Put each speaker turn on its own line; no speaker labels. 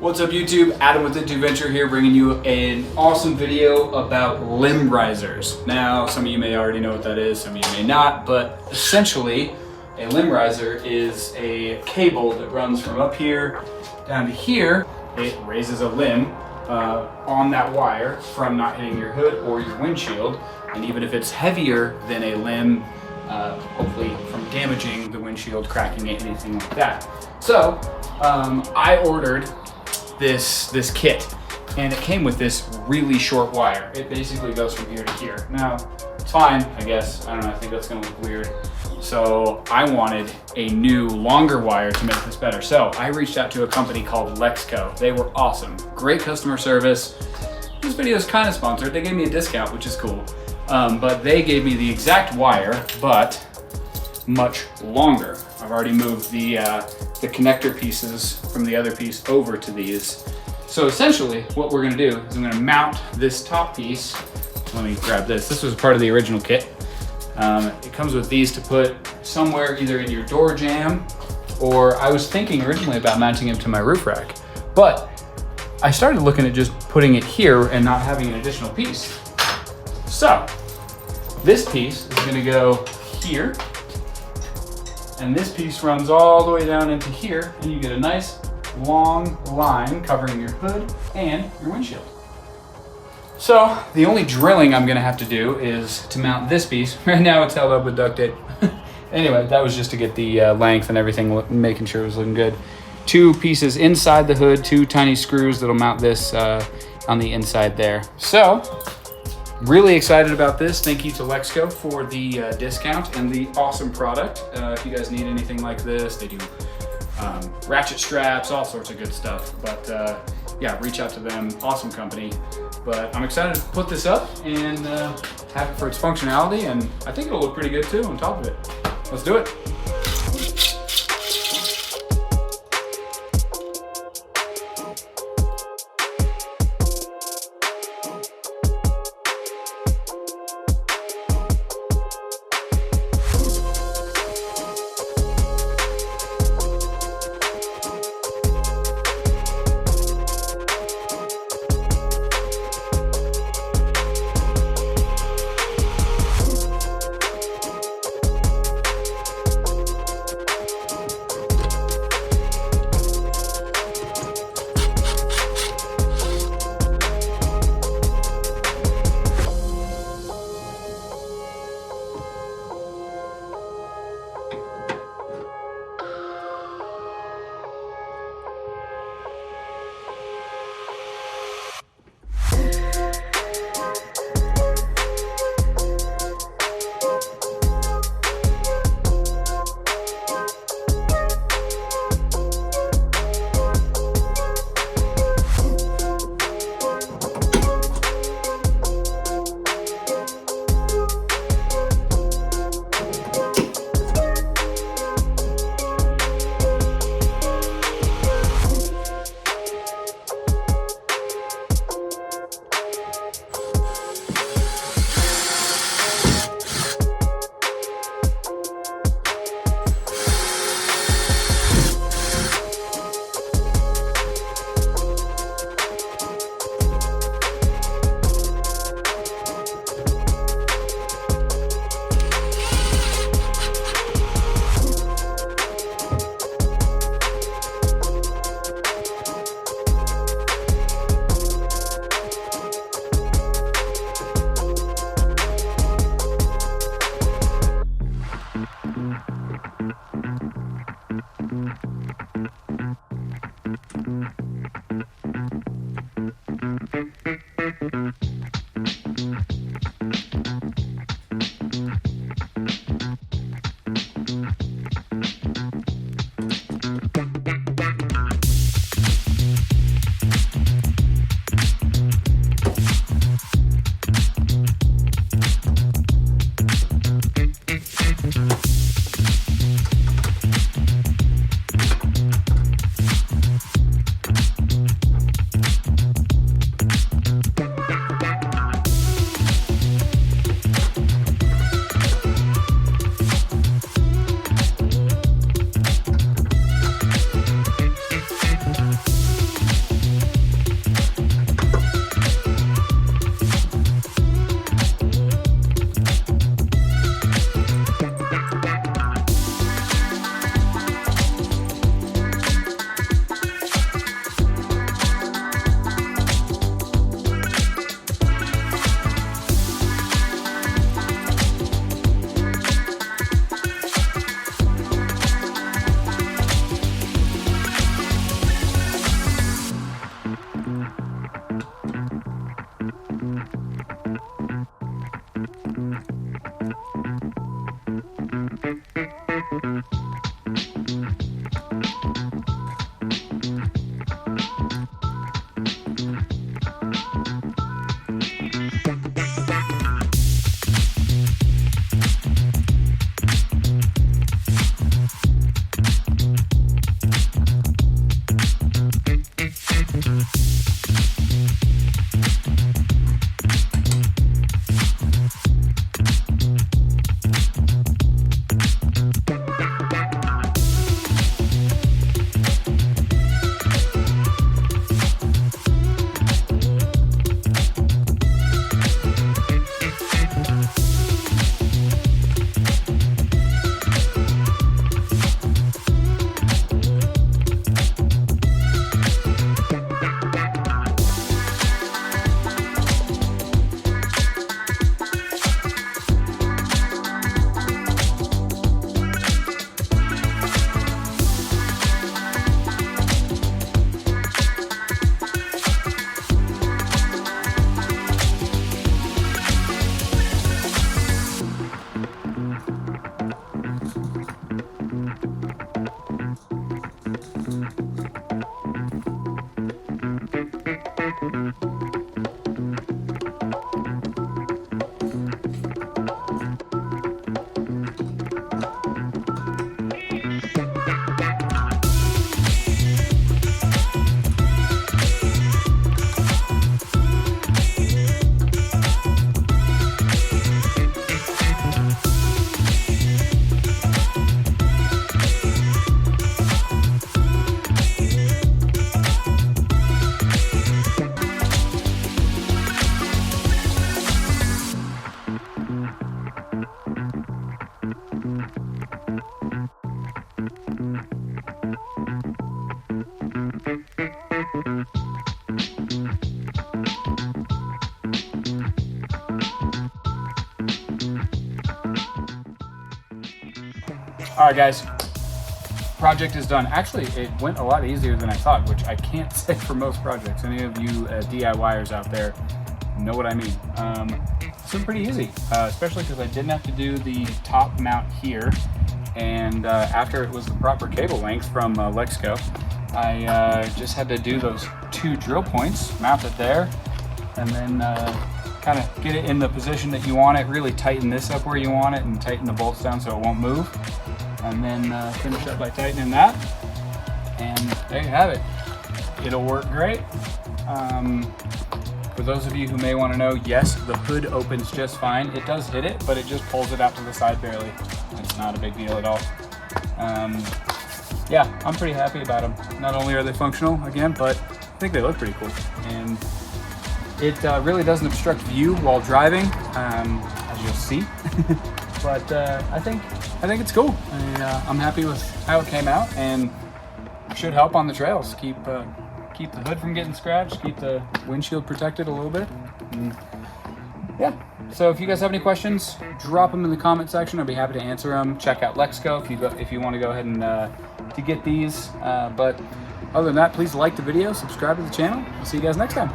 What's up YouTube? Adam with IntoVenture here, bringing you an awesome video about limb risers. Now, some of you may already know what that is, some of you may not, but essentially a limb riser is a cable that runs from up here down to here. It raises a limb on that wire from not hitting your hood or your windshield, and even if it's heavier than a limb, hopefully from damaging the windshield, cracking it, anything like that. So I ordered this kit, and it came with this really short wire. It basically goes from here to here. Now, it's fine, I guess. I don't know, I think that's gonna look weird. So I wanted a new, longer wire to make this better. So I reached out to a company called Lexco. They were awesome, great customer service. This video is kind of sponsored. They gave me a discount, which is cool. But they gave me the exact wire, but much longer. I've already moved the connector pieces from the other piece over to these. So essentially what we're gonna do is I'm gonna mount this top piece. Let me grab this. This was part of the original kit. It comes with these to put somewhere either in your door jamb, or I was thinking originally about mounting it to my roof rack. But I started looking at just putting it here and not having an additional piece. So this piece is gonna go here, and this piece runs all the way down into here, and you get a nice long line covering your hood and your windshield. So the only drilling I'm gonna have to do is to mount this piece. Right now it's held up with duct tape. Anyway, that was just to get the length and everything, making sure it was looking good. Two pieces inside the hood, two tiny screws that'll mount this on the inside there. So, really excited about this. Thank you to Lexco for the discount and the awesome product. If you guys need anything like this, they do ratchet straps, all sorts of good stuff. But yeah, reach out to them, awesome company. But I'm excited to put this up and have it for its functionality, and I think it'll look pretty good too on top of it. Let's do it. All right, guys, project is done. Actually, it went a lot easier than I thought, which I can't say for most projects. Any of you DIYers out there know what I mean. It's been pretty easy, especially because I didn't have to do the top mount here. And after it was the proper cable length from Lexco, I just had to do those 2 drill points, mount it there, and then kind of get it in the position that you want it, really tighten this up where you want it, and tighten the bolts down so it won't move. And then finish up by tightening that, and there you have it. It'll work great. For those of you who may want to know, yes, the hood opens just fine. It does hit it, but it just pulls it out to the side barely. It's not a big deal at all. Yeah, I'm pretty happy about them. Not only are they functional, again, but I think they look pretty cool. And it really doesn't obstruct view while driving, as you'll see. But I think it's cool. I'm happy with how it came out, and should help on the trails. Keep the hood from getting scratched, keep the windshield protected a little bit. And yeah. So if you guys have any questions, drop them in the comment section. I'll be happy to answer them. Check out Lexco if you want to go ahead and to get these. But other than that, please like the video, subscribe to the channel. I'll see you guys next time.